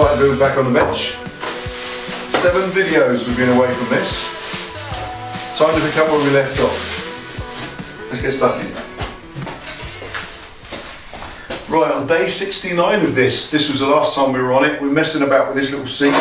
fight the build back on the bench. 7 videos we've been away from this. Time to pick up where we left off. Let's get stuck in. Right, on day 69 of this was the last time we were on it. We're messing about with this little seat.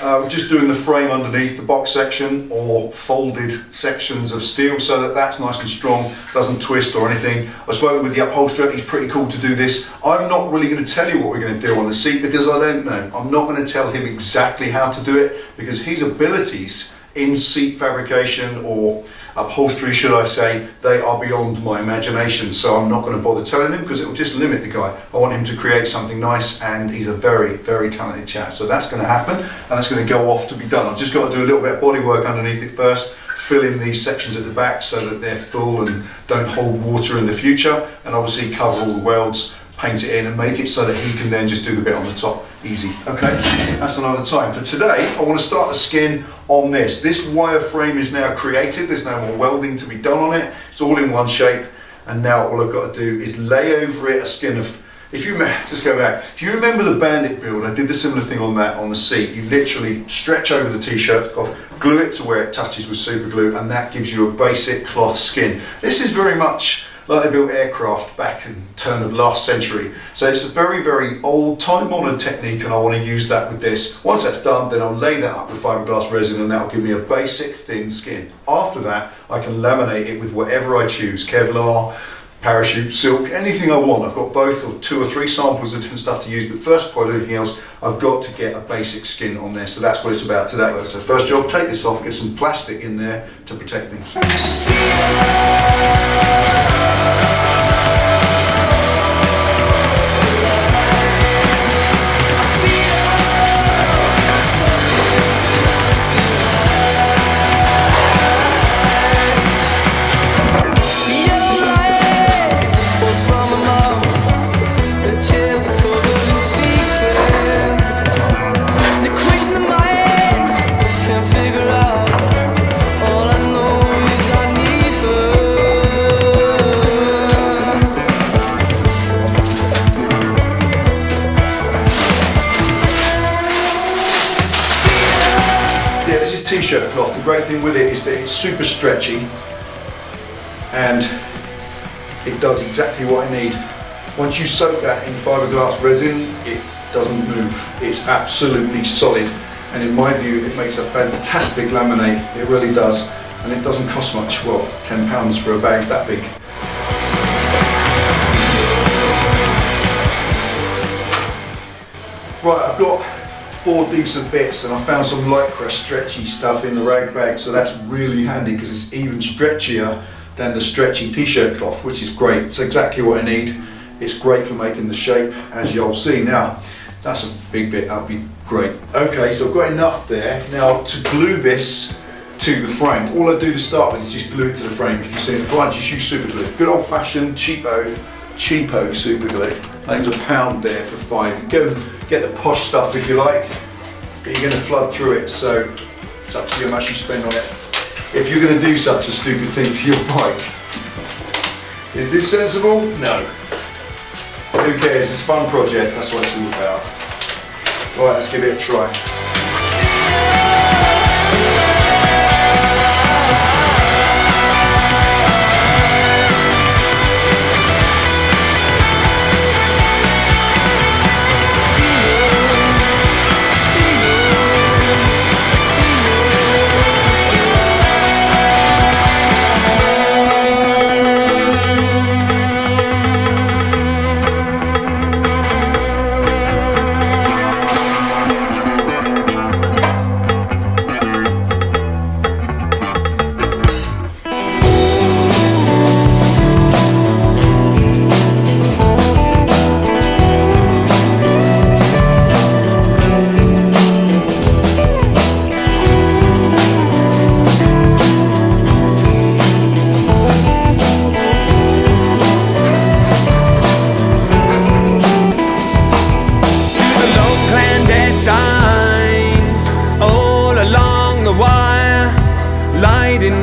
We're just doing the frame underneath, the box section or folded sections of steel so that that's nice and strong, doesn't twist or anything. I've spoken with the upholsterer, he's pretty cool to do this. I'm not really going to tell you what we're going to do on the seat because I don't know. I'm not going to tell him exactly how to do it because his abilities in seat fabrication or upholstery, should I say, they are beyond my imagination, so I'm not going to bother telling him because it will just limit the guy. I want him to create something nice, and he's a very, very talented chap, so that's going to happen and that's going to go off to be done. I've just got to do a little bit of body work underneath it first, fill in these sections at the back so that they're full and don't hold water in the future, and obviously cover all the welds, paint it in and make it so that he can then just do the bit on the top. Easy. Okay, that's another time. For today, I want to start the skin on this. This wireframe is now created. There's no more welding to be done on it. It's all in one shape. And now all I've got to do is lay over it a skin of, if you just go back, if you remember the Bandit build, I did the similar thing on that on the seat. You literally stretch over the t-shirt, glue it to where it touches with super glue, and that gives you a basic cloth skin. This is very much like they built aircraft back in the turn of last century. So it's a very, very old, time-honoured technique, and I want to use that with this. Once that's done, then I'll lay that up with fiberglass resin, and that will give me a basic thin skin. After that, I can laminate it with whatever I choose, Kevlar, parachute, silk, anything I want. I've got both or 2 or 3 samples of different stuff to use, but first, before I do anything else, I've got to get a basic skin on there. So that's what it's about today. So first job, take this off, get some plastic in there to protect things. T-shirt cloth. The great thing with it is that it's super stretchy and it does exactly what I need. Once you soak that in fiberglass resin, it doesn't move. It's absolutely solid, and in my view it makes a fantastic laminate. It really does, and it doesn't cost much. Well, £10 for a bag that big. Right, I've got 4 decent bits, and I found some lycra stretchy stuff in the rag bag, so that's really handy because it's even stretchier than the stretchy t-shirt cloth, which is great. It's exactly what I need. It's great for making the shape, as you'll see. Now, that's a big bit, that'll be great. Okay, so I've got enough there. Now, to glue this to the frame, all I do to start with is just glue it to the frame. If you see it before, just use super glue. Good old fashioned cheapo super glue. I think there's £1 there for 5. You go get the posh stuff if you like, but you're going to flood through it, so it's up to you how much you spend on it. If you're going to do such a stupid thing to your bike. Is this sensible? No. Who cares? It's a fun project, that's what it's all about. Right, let's give it a try.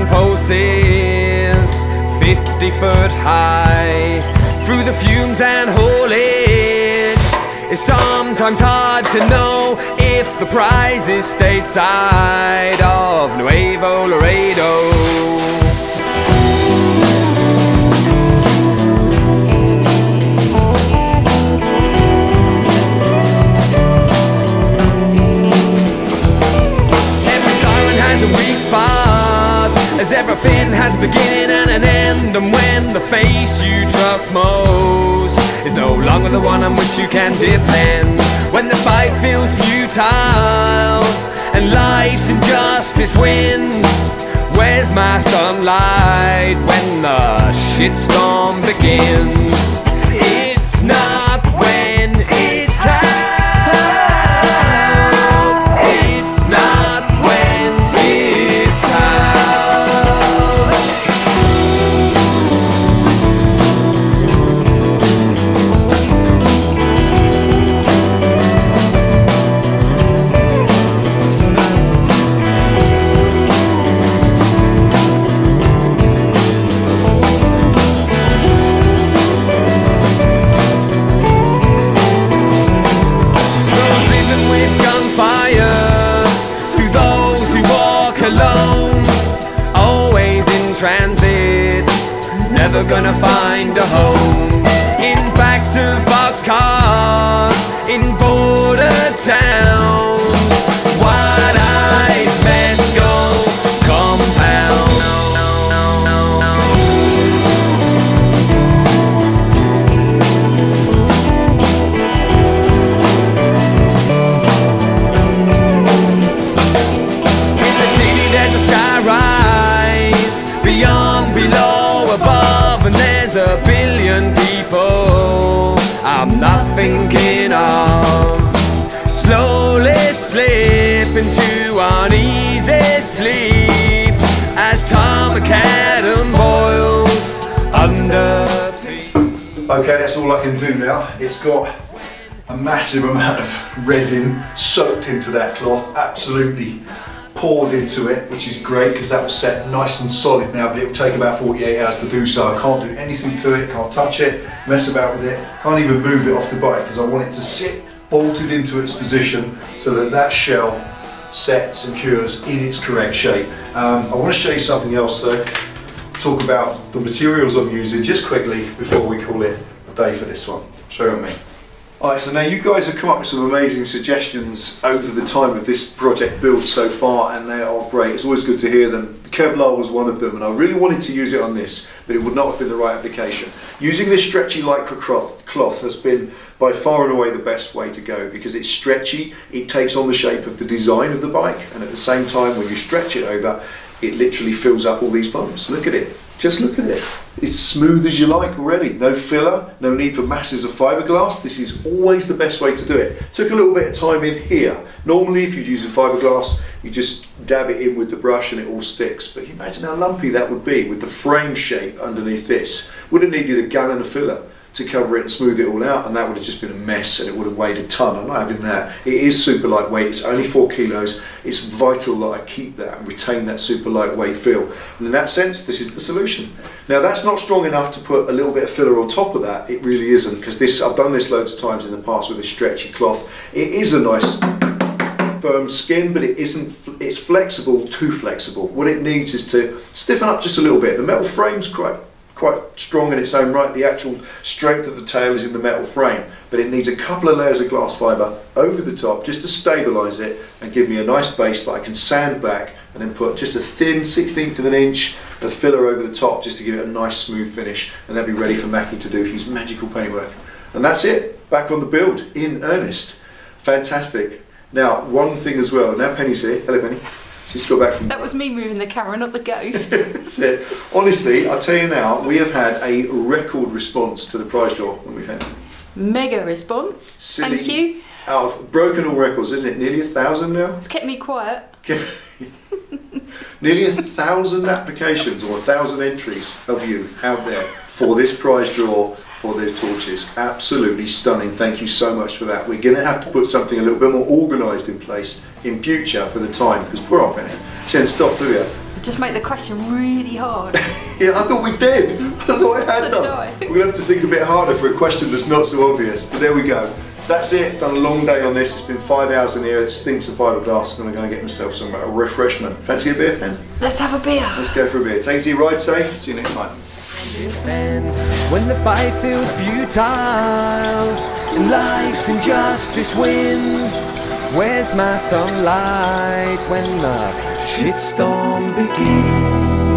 Poses 50 foot high through the fumes and haulage It's sometimes hard to know if the prize is stateside of Nuevo Laredo. As everything has a beginning and an end, and when the face you trust most is no longer the one on which you can depend, when the fight feels futile and life's injustice wins, where's my sunlight when the shitstorm begins? It's not when it's time. Never gonna find a home in backs of boxcars in border towns. Wide eyes, mescal compound. In the city there's a skyrise, beyond, below, above, and there's a billion people I'm not thinking of. Slowly slip into uneasy sleep as Tom McAdam boils under feet. Okay, that's all I can do now. It's got a massive amount of resin soaked into that cloth, absolutely poured into it, which is great because that will set nice and solid now, but it will take about 48 hours to do so. I can't do anything to it, can't touch it, mess about with it, can't even move it off the bike because I want it to sit bolted into its position so that that shell sets and cures in its correct shape. I want to show you something else though, talk about the materials I'm using just quickly before we call it a day for this one. Show me. Alright, so now you guys have come up with some amazing suggestions over the time of this project build so far, and they are great. It's always good to hear them. The Kevlar was one of them, and I really wanted to use it on this, but it would not have been the right application. Using this stretchy lycra cloth has been by far and away the best way to go because it's stretchy, it takes on the shape of the design of the bike, and at the same time when you stretch it over, it literally fills up all these bumps. Look at it. Just look at it. It's smooth as you like already. No filler, no need for masses of fiberglass. This is always the best way to do it. Took a little bit of time in here. Normally if you're using fiberglass, you just dab it in with the brush and it all sticks. But you imagine how lumpy that would be with the frame shape underneath this. Would have needed a gallon of filler to cover it and smooth it all out, and that would have just been a mess and it would have weighed a ton. I'm not having that. It is super lightweight, it's only 4 kilos. It's vital that I keep that and retain that super lightweight feel. And in that sense, this is the solution. Now that's not strong enough to put a little bit of filler on top of that. It really isn't, because this, I've done this loads of times in the past with this stretchy cloth. It is a nice firm skin, but it isn't, it's flexible, too flexible. What it needs is to stiffen up just a little bit. The metal frame's quite strong in its own right. The actual strength of the tail is in the metal frame, but it needs a couple of layers of glass fibre over the top just to stabilise it and give me a nice base that I can sand back and then put just a thin 1/16 of an inch of filler over the top just to give it a nice smooth finish, and that'll be ready for Mackie to do his magical paintwork. And that's it, back on the build in earnest. Fantastic. Now one thing as well, now Penny's here. Hello Penny. She's got back from... That was me moving the camera, not the ghost. That's it. Honestly, I'll tell you now, we have had a record response to the prize draw when we've had. Mega response. Silly. Thank you. Out of broken all records, isn't it? Nearly 1,000 now? It's kept me quiet. Nearly 1,000 applications or 1,000 entries of you out there for this prize draw for those torches. Absolutely stunning. Thank you so much for that. We're going to have to put something a little bit more organised in place in future for the time, because poor old Penny, she hadn't stopped, do you? Just make the question really hard. Yeah, I thought we did. I thought I had So done. did I. We're going to have to think a bit harder for a question that's not so obvious, but there we go. So that's it, done a long day on this. It's been 5 hours in here, it stinks of vital gas. I'm gonna go and get myself some refreshment. Fancy a beer, Pen? Let's have a beer. Let's go for a beer. Take it easy, ride safe, see you next time. And when the fight feels futile and life's injustice wins, where's my sunlight when the shitstorm begins?